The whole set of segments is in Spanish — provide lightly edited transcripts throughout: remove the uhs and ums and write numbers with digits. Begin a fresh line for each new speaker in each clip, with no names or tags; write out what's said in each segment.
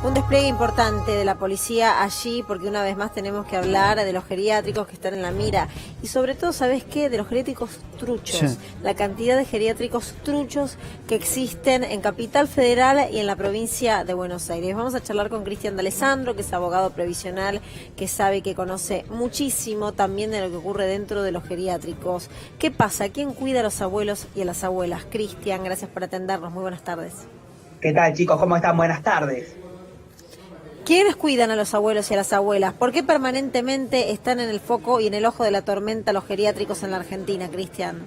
Un despliegue importante de la policía allí, porque una vez más tenemos que hablar de los geriátricos que están en la mira. Y sobre todo, ¿sabés qué? De los geriátricos truchos. Sí. La cantidad de geriátricos truchos que existen en Capital Federal y en la provincia de Buenos Aires. Vamos a charlar con Cristian D'Alessandro, que es abogado previsional, que sabe y que conoce muchísimo también de lo que ocurre dentro de los geriátricos. ¿Qué pasa? ¿Quién cuida a los abuelos y a las abuelas? Cristian, gracias por atendernos. Muy buenas tardes.
¿Qué tal, chicos? ¿Cómo están? Buenas tardes.
¿Quiénes cuidan a los abuelos y a las abuelas? ¿Por qué permanentemente están en el foco y en el ojo de la tormenta los geriátricos en la Argentina, Cristian?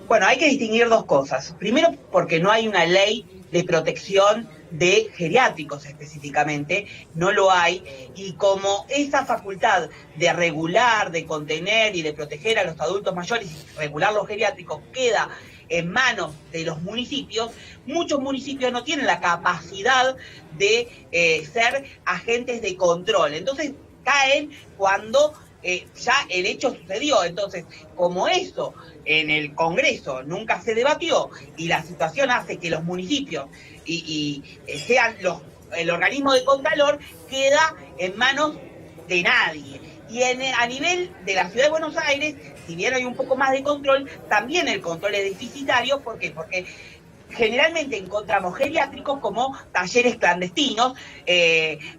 Bueno, hay que distinguir dos cosas. Primero, porque no hay una ley de protección de geriátricos específicamente, no lo hay, y como esa facultad de regular, de contener y de proteger a los adultos mayores y regular los geriátricos queda en manos de los municipios, muchos municipios no tienen la capacidad de ser agentes de control. Entonces caen cuando ya el hecho sucedió. Entonces, como eso en el Congreso nunca se debatió y la situación hace que los municipios sean el organismo de contralor, queda en manos de nadie. Y a nivel de la Ciudad de Buenos Aires, si bien hay un poco más de control, también el control es deficitario. ¿Por qué? Porque generalmente encontramos geriátricos como talleres clandestinos,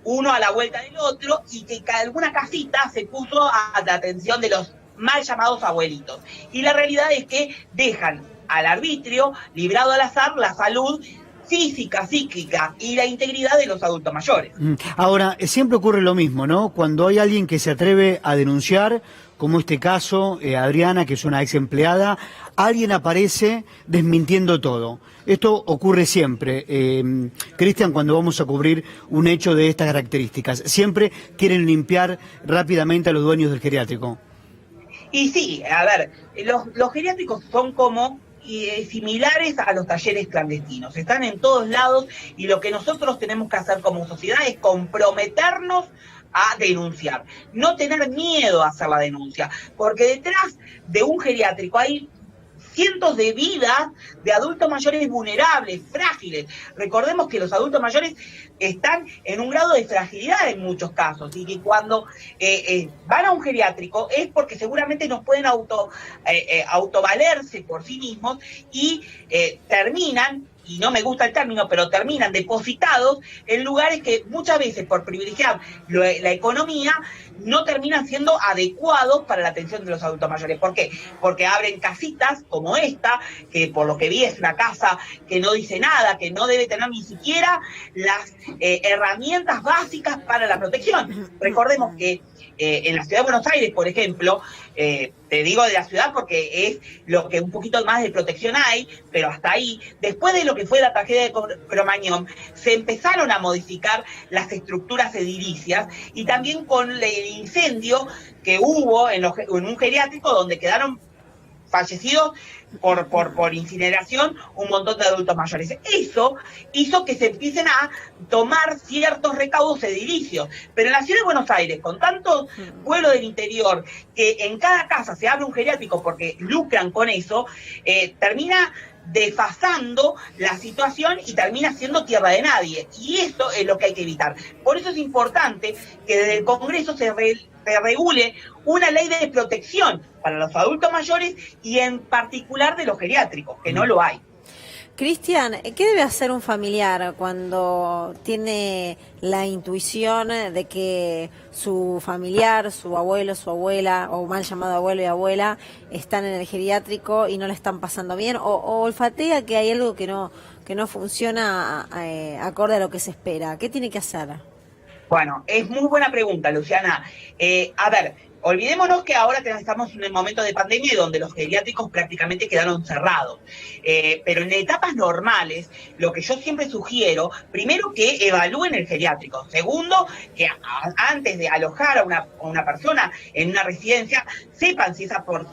uno a la vuelta del otro, y que alguna casita se puso a la atención de los mal llamados abuelitos. Y la realidad es que dejan al arbitrio, librado al azar, la salud física, psíquica y la integridad de los adultos mayores.
Ahora, siempre ocurre lo mismo, ¿no? Cuando hay alguien que se atreve a denunciar, como este caso, Adriana, que es una ex empleada, alguien aparece desmintiendo todo. Esto ocurre siempre, Cristian, cuando vamos a cubrir un hecho de estas características. Siempre quieren limpiar rápidamente a los dueños del geriátrico.
Y sí, a ver, los geriátricos son como similares a los talleres clandestinos, están en todos lados, y lo que nosotros tenemos que hacer como sociedad es comprometernos a denunciar, no tener miedo a hacer la denuncia, porque detrás de un geriátrico hay cientos de vidas de adultos mayores vulnerables, frágiles. Recordemos que los adultos mayores están en un grado de fragilidad en muchos casos, y que cuando van a un geriátrico es porque seguramente no pueden autovalerse por sí mismos y terminan, y no me gusta el término, pero terminan depositados en lugares que muchas veces por privilegiar la economía no terminan siendo adecuados para la atención de los adultos mayores. ¿Por qué? Porque abren casitas como esta, que por lo que vi es una casa que no dice nada, que no debe tener ni siquiera las herramientas básicas para la protección. Recordemos que en la Ciudad de Buenos Aires, por ejemplo, te digo de la ciudad porque es lo que un poquito más de protección hay, pero hasta ahí, después de lo que fue la tragedia de Cromañón, se empezaron a modificar las estructuras edilicias, y también con el incendio que hubo en un geriátrico donde quedaron fallecidos por incineración un montón de adultos mayores. Eso hizo que se empiecen a tomar ciertos recaudos edilicios. Pero en la Ciudad de Buenos Aires, con tantos pueblos del interior, que en cada casa se abre un geriátrico porque lucran con eso, termina desfasando la situación y termina siendo tierra de nadie. Y eso es lo que hay que evitar. Por eso es importante que desde el Congreso se regule una ley de protección para los adultos mayores y en particular de los geriátricos, que no lo hay.
Cristian, ¿qué debe hacer un familiar cuando tiene la intuición de que su familiar, su abuelo, su abuela, o mal llamado abuelo y abuela, están en el geriátrico y no le están pasando bien, o olfatea que hay algo que no funciona acorde a lo que se espera? ¿Qué tiene que hacer?
Bueno, es muy buena pregunta, Luciana. A ver, olvidémonos que ahora estamos en el momento de pandemia donde los geriátricos prácticamente quedaron cerrados. Pero en etapas normales, lo que yo siempre sugiero, primero que evalúen el geriátrico. Segundo, que antes de alojar a una persona en una residencia, sepan si esa, por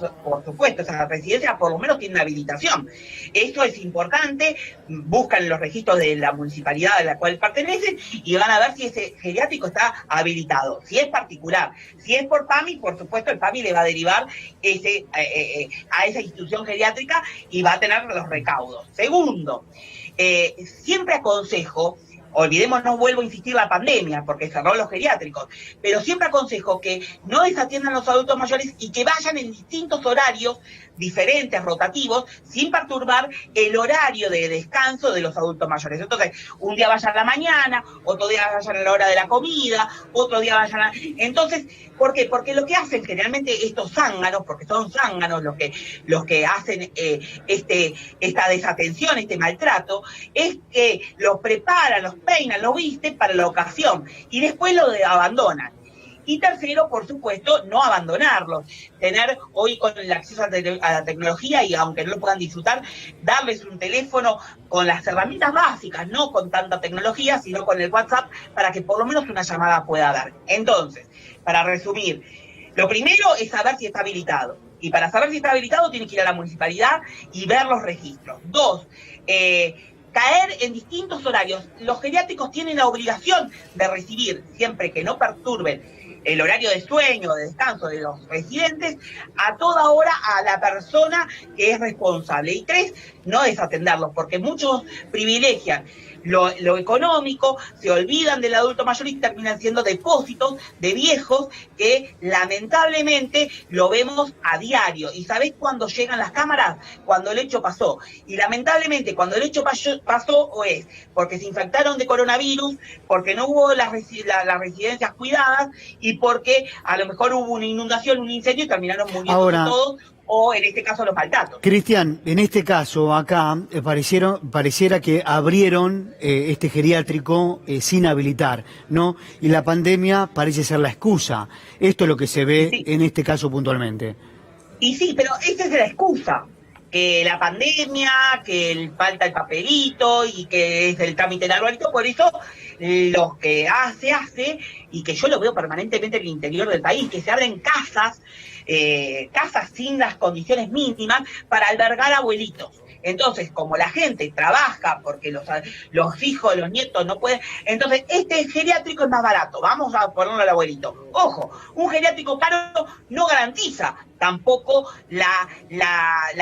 supuesto, esa residencia por lo menos tiene una habilitación. Esto es importante, buscan los registros de la municipalidad a la cual pertenecen y van a ver si ese geriátrico está habilitado. Si es particular, si es por PAMI, por supuesto el PAMI le va a derivar a esa institución geriátrica y va a tener los recaudos. Segundo, siempre aconsejo Olvidémonos, vuelvo a insistir, la pandemia, porque cerró los geriátricos. Pero siempre aconsejo que no desatiendan los adultos mayores y que vayan en distintos horarios diferentes, rotativos, sin perturbar el horario de descanso de los adultos mayores. Entonces, un día vayan a la mañana, otro día vayan a la hora de la comida, otro día vayan a... Entonces, ¿por qué? Porque lo que hacen generalmente estos zánganos, porque son zánganos los que hacen esta desatención, este maltrato, es que los preparan, los peinan, los visten para la ocasión y después lo abandonan. Y tercero, por supuesto, no abandonarlos. Tener hoy con el acceso a la tecnología y aunque no lo puedan disfrutar, darles un teléfono con las herramientas básicas, no con tanta tecnología, sino con el WhatsApp, para que por lo menos una llamada pueda dar. Entonces, para resumir, lo primero es saber si está habilitado. Y para saber si está habilitado, tiene que ir a la municipalidad y ver los registros. 2, caer en distintos horarios. Los geriátricos tienen la obligación de recibir, siempre que no perturben el horario de sueño, de descanso de los residentes, a toda hora a la persona que es responsable. Y 3, no desatenderlos, porque muchos privilegian lo económico, se olvidan del adulto mayor y terminan siendo depósitos de viejos que lamentablemente lo vemos a diario. ¿Y sabés cuándo llegan las cámaras? Cuando el hecho pasó. Y lamentablemente cuando el hecho pasó o es porque se infectaron de coronavirus, porque no hubo las residencias cuidadas y porque a lo mejor hubo una inundación, un incendio y terminaron muriendo todos. O en este caso los maltratos.
Cristian, en este caso acá pareciera que abrieron este geriátrico sin habilitar, ¿no? Y la pandemia parece ser la excusa. Esto es lo que se ve en este caso puntualmente.
Y sí, pero esa es la excusa. Que la pandemia, que falta el papelito y que es el trámite en arbolito, por eso lo que hace, y que yo lo veo permanentemente en el interior del país, que se abren casas sin las condiciones mínimas para albergar abuelitos. Entonces, como la gente trabaja porque los hijos, los nietos no pueden, entonces este geriátrico es más barato, vamos a ponerlo al abuelito. Ojo, un geriátrico caro no garantiza tampoco la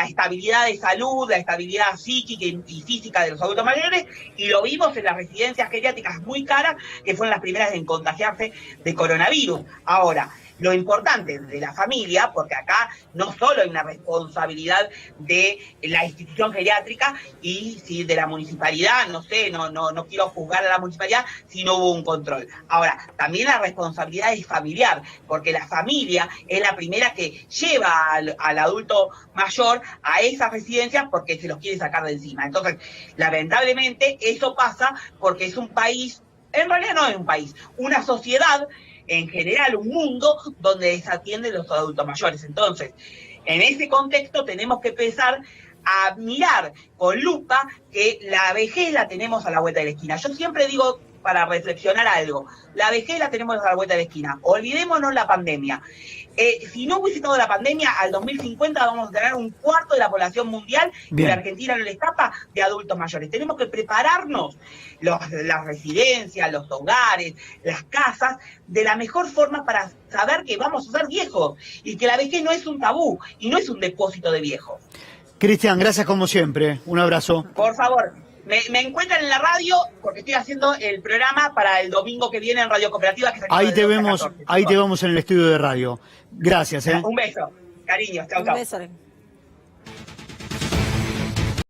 estabilidad de salud, la estabilidad psíquica y física de los adultos mayores, y lo vimos en las residencias geriátricas muy caras, que fueron las primeras en contagiarse de coronavirus. Ahora, lo importante de la familia, porque acá no solo hay una responsabilidad de la institución geriátrica y si de la municipalidad, no sé, no quiero juzgar a la municipalidad si no hubo un control. Ahora, también la responsabilidad es familiar, porque la familia es la primera que lleva al adulto mayor a esas residencias porque se los quiere sacar de encima. Entonces, lamentablemente, eso pasa porque es un país, en realidad no es un país, una sociedad en general, un mundo donde desatienden los adultos mayores. Entonces, en ese contexto tenemos que empezar a mirar con lupa que la vejez la tenemos a la vuelta de la esquina. Yo siempre digo, para reflexionar algo, la vejez la tenemos a la vuelta de la esquina. Olvidémonos la pandemia. Si no hubiese estado la pandemia, al 2050 vamos a tener un cuarto de la población mundial y la Argentina no le escapa de adultos mayores. Tenemos que prepararnos las residencias, los hogares, las casas, de la mejor forma para saber que vamos a ser viejos y que la vejez no es un tabú y no es un depósito de viejos.
Cristian, gracias como siempre. Un abrazo.
Por favor. Me encuentran en la radio porque estoy haciendo el programa para el domingo que viene en Radio Cooperativa. Que
ahí te vemos, 14, ahí te vemos en el estudio de radio. Gracias.
Un beso, cariños, chau, chau.
Un beso.